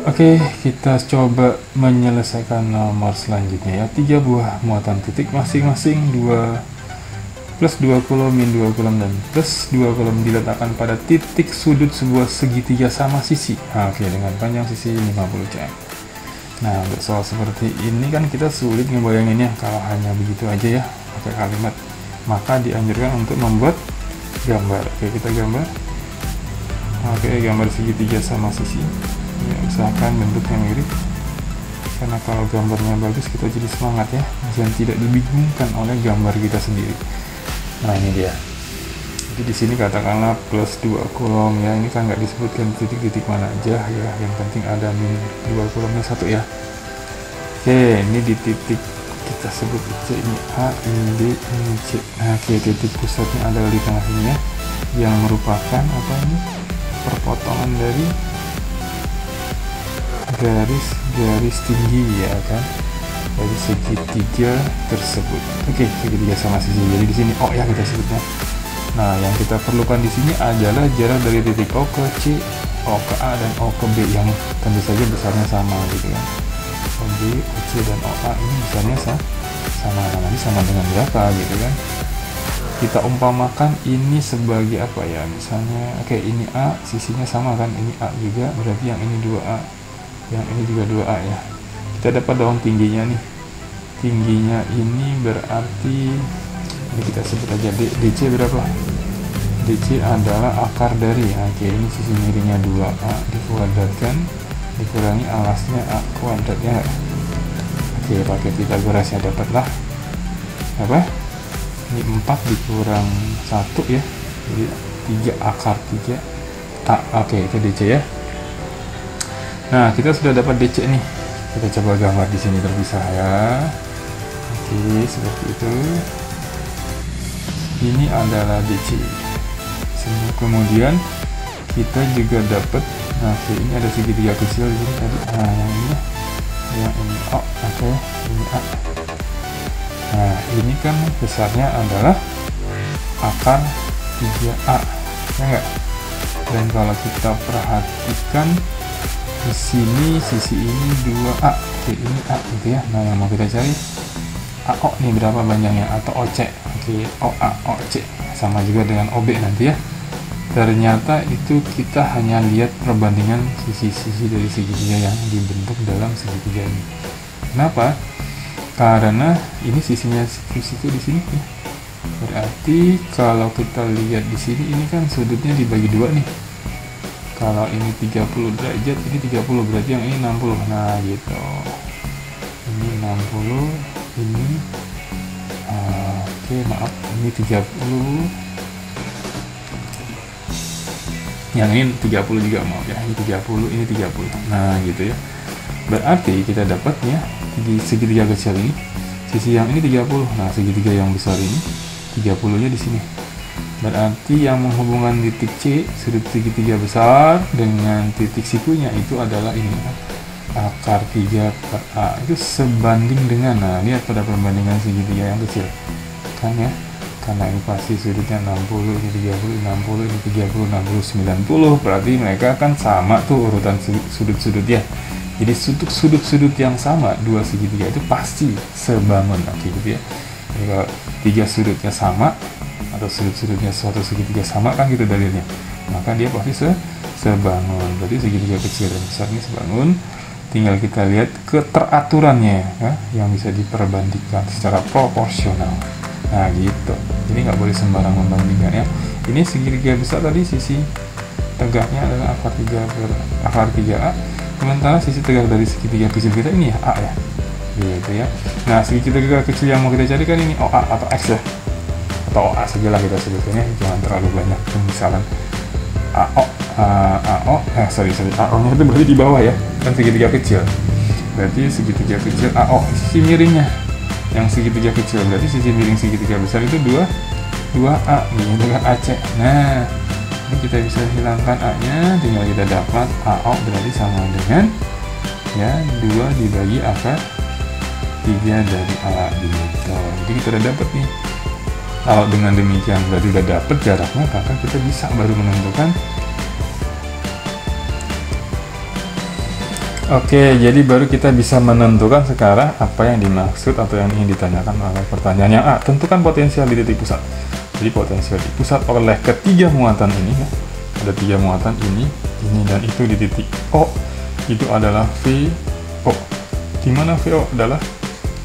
Oke, kita coba menyelesaikan nomor selanjutnya ya. 3 buah muatan titik masing-masing 2 plus 2 kulon min 2 kulon dan plus 2 kulon diletakkan pada titik sudut sebuah segitiga sama sisi. Nah, oke, dengan panjang sisi 50 cm. Nah, untuk soal seperti ini kan kita sulit ngebayanginnya kalau hanya begitu aja ya pakai kalimat. Maka dianjurkan untuk membuat gambar. Oke, kita gambar. Oke, gambar segitiga sama sisi. Ya, usahakan bentuknya mirip karena kalau gambarnya bagus kita jadi semangat ya dan tidak dibingungkan oleh gambar kita sendiri. Nah, ini dia. Jadi di sini katakanlah plus 2 kolom ya, ini kan nggak disebutkan titik-titik mana aja ya, yang penting ada min 2 kolomnya 1 ya. Oke, ini di titik kita sebut C, ini A, ini B, ini C. Nah, oke, titik pusatnya ada di tengah sini ya, yang merupakan apa ini, perpotongan dari garis tinggi ya kan, dari segitiga tersebut. Oke, segitiga sama sisi. Jadi di sini O ya kita sebutnya. Nah, yang kita perlukan di sini adalah jarak dari titik O ke C, O ke A dan O ke B yang tentu saja besarnya sama gitu kan. O B, O C dan O A ini besarnya sama. Nah, ini sama dengan berapa gitu kan? Kita umpamakan ini sebagai apa ya? Misalnya, oke, ini A, sisinya sama kan? Ini A juga, berarti yang ini 2A. Yang ini juga 2A ya. Kita dapat dong tingginya nih. Tingginya ini berarti ini kita sebut aja DC berapa? DC adalah akar dari, oke, ini sisi miringnya 2A dikuadratkan dikurangi alasnya A kuadrat ya. Oke, pakai Pythagoras ya, dapatlah apa? Ini 4 dikurang 1 ya. Jadi 3 akar 3 A. Oke, itu DC ya. Nah, kita sudah dapat DC nih. Kita coba gambar di sini terpisah ya. Oke, seperti itu. Ini adalah DC. Kemudian kita juga dapat, nah, oke, ini ada segitiga kecil di sini tadi. Nah, yang ini O, oke, ini A. Nah, ini kan besarnya adalah akar 3A, ya enggak? Dan kalau kita perhatikan di sini sisi ini 2A, oke, ini A gitu ya. Nah, yang mau kita cari AO nih berapa panjangnya, atau OC. Oke, OA, OC sama juga dengan OB nanti ya. Ternyata itu kita hanya lihat perbandingan sisi-sisi dari segitiga yang dibentuk dalam segitiga ini. Kenapa? Karena ini sisinya sisiku di sini ya. Berarti kalau kita lihat di sini, ini kan sudutnya dibagi 2 nih. Kalau ini 30 derajat, ini 30, berarti yang ini 60. Nah, gitu. Ini 60, ini oke, maaf, ini 30. Yang ini 30 juga, maaf ya. Ini 30, ini 30. Nah, gitu ya. Berarti kita dapatnya di segitiga kecil ini, sisi yang ini 30. Nah, segitiga yang besar ini 30-nya di sini. Berarti yang menghubungkan titik C, sudut segitiga besar, dengan titik sikunya itu adalah ini, akar 3 per A. Itu sebanding dengan, nah, lihat pada perbandingan segitiga yang kecil kan ya, karena ini pasti sudutnya 60, ini 30, 60, ini 30, 60, 90. Berarti mereka kan sama tuh urutan sudut-sudutnya. Jadi sudut-sudut yang sama dua segitiga itu pasti sebangun, oke gitu ya. Jadi kalau 3 sudutnya sama atau sudut-sudutnya suatu segitiga sama kan gitu dalilnya, maka dia pasti sebangun. Berarti segitiga kecil dan besar ini sebangun. Tinggal kita lihat keteraturannya ya, yang bisa diperbandingkan secara proporsional. Nah, gitu. Jadi nggak boleh sembarang membandingkan ya. Ini segitiga besar tadi sisi tegaknya adalah akar 3A, sementara sisi tegak dari segitiga kecil kita ini ya A ya, gitu ya. Nah, segitiga kecil yang mau kita cari kan ini OA atau X ya, atau OA sajalah kita sebutnya, jangan terlalu banyak misalkan AO, AO nya itu berarti di bawah ya, kan segitiga kecil, berarti segitiga kecil AO, sisi miringnya yang segitiga kecil, berarti sisi miring segitiga besar itu 2A ini dengan AC. Nah, ini kita bisa hilangkan A nya, tinggal kita dapat AO berarti sama dengan ya 2 dibagi akar 3 dari A gitu. Jadi kita udah dapat nih. Kalau dengan demikian berarti udah dapet jaraknya, maka kita bisa baru menentukan Oke, jadi baru kita bisa menentukan sekarang apa yang dimaksud atau yang ingin ditanyakan oleh pertanyaan yang A. Tentukan potensial di titik pusat. Jadi potensial di pusat oleh ketiga muatan ini ya. Ada 3 muatan ini dan itu di titik O. Itu adalah VO. Di mana VO adalah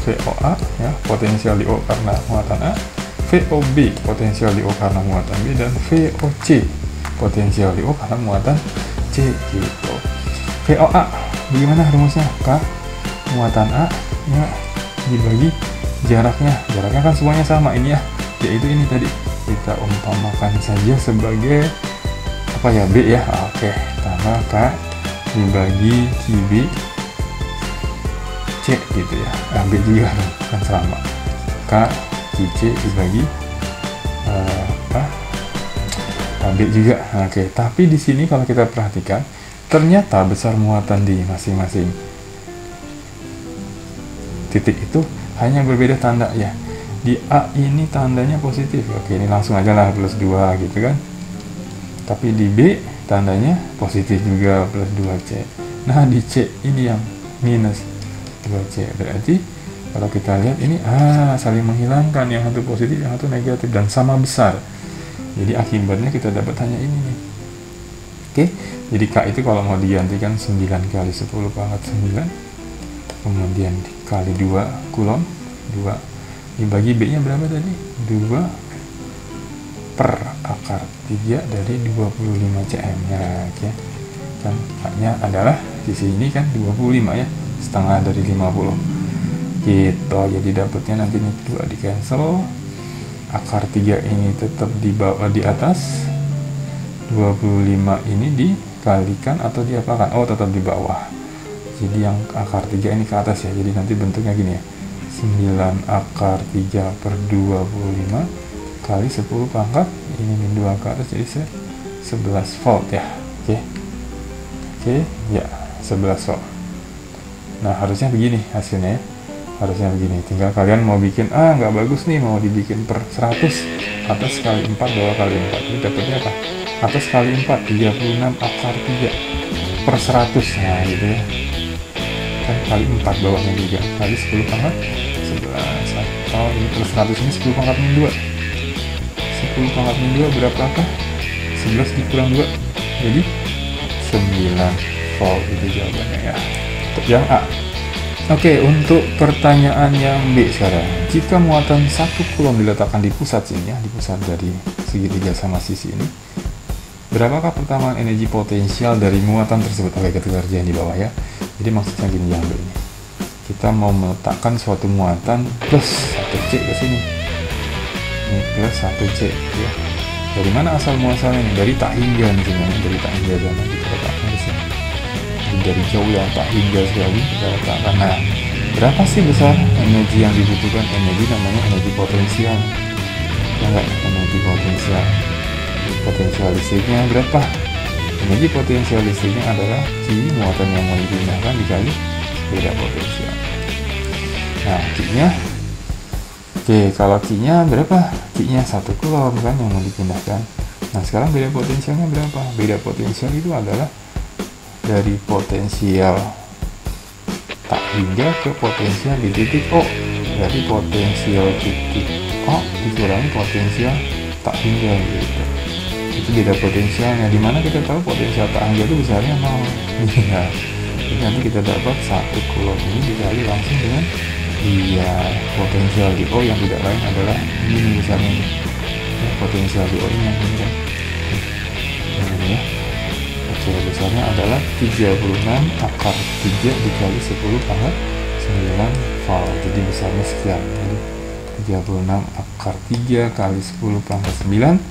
VOA ya, potensial di O karena muatan A. VOB potensial di O karena muatan B, dan VOC potensial di O karena muatan C gitu. VOA bagaimana rumusnya? K muatan A ya dibagi jaraknya kan semuanya sama ini ya, yaitu ini tadi kita umpamakan saja sebagai apa ya, B ya. Oke, tambah K dibagi QB C gitu ya. B juga kan sama, K QC dibagi B juga. Oke, tapi di sini kalau kita perhatikan ternyata besar muatan di masing-masing titik itu hanya berbeda tanda ya. Di A ini tandanya positif. Oke, ini langsung aja lah plus 2 gitu kan. Tapi di B tandanya positif juga plus 2C. Nah, di C ini yang minus 2C. Berarti kalau kita lihat ini saling menghilangkan, yang satu positif, yang satu negatif, dan sama besar. Jadi akibatnya kita dapat hanya ini nih. Oke, jadi K itu kalau mau digantikan 9 kali 10 pangkat 9, kemudian dikali 2 kulon 2 dibagi B nya berapa tadi? 2 per akar 3 dari 25 cm ya. Oke, kan K nya adalah di sini kan 25 ya, setengah dari 50 gitu. Jadi dapatnya nanti nih 2 di cancel, akar 3 ini tetap di bawah, di atas, 25 ini dikalikan atau diapakan? Oh, tetap di bawah. Jadi yang akar 3 ini ke atas ya. Jadi nanti bentuknya gini ya. 9 akar 3 per 25 kali 10 pangkat ini min 2 ke atas, jadi 11 volt ya. Oke, ya 11 volt. Nah, harusnya begini hasilnya ya. Harusnya begini. Tinggal kalian mau bikin nggak bagus nih, mau dibikin per 100, atas kali 4 bawah kali 4. Jadi dapatnya apa? Atas kali 4 36 akar 3 per 100. Nah gitu ya, kan kali 4 bawahnya juga kali 10 pangkat 11. Atau ini per 100 ini 10 pangkat min 2. 10 pangkat min 2 berapakah? 11 dikurang 2, jadi 9 volt. Itu jawabannya ya, untuk yang A. Oke, untuk pertanyaan yang B sekarang. Jika muatan 1 kulon diletakkan di pusat sini ya, di pusat dari segitiga sama sisi ini, berapakah pertambahan energi potensial dari muatan tersebut? Oke, kita kerjain di bawah ya. Jadi maksudnya gini yang B ini. Kita mau meletakkan suatu muatan plus 1C ke sini. Ini plus 1C ya. Dari mana asal muasalnya ini? Dari tak hingga nih sebenarnya, dari tak hingga zaman kita letakkan di sini. Dari jauh yang tak hingga sekali kita letakkan. Nah, berapa sih besar energi yang dibutuhkan? Energi namanya energi potensial. Ya enggak? Energi potensial. Potensial listriknya berapa? Energi potensial listriknya adalah Q, muatan yang mau dipindahkan, dikali beda potensial. Nah, Q-nya, oke, kalau Q-nya berapa? Q-nya 1 kulon kan yang mau dipindahkan. Nah, sekarang beda potensialnya berapa? Beda potensial itu adalah dari potensial tak hingga ke potensial di titik O. Jadi potensial titik O dikurangi potensial tak hingga gitu. Itu beda potensialnya. Dimana kita tahu potensial tak hingga itu besarnya 0. Nah, jadi nanti kita dapat 1 kulon ini dikali langsung dengan potensial di O yang tidak lain adalah ini besarnya ini. Ya, potensial di O ini yang ini kan. Ini ya. Oke, besarnya adalah 36 akar 3 dikali 10 pangkat 9 volt. Jadi besarnya sekian. Jadi 36 akar 3 kali 10 pangkat 9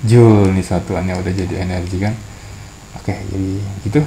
Joule nih satuannya, udah jadi energi kan. Oke, jadi gitu.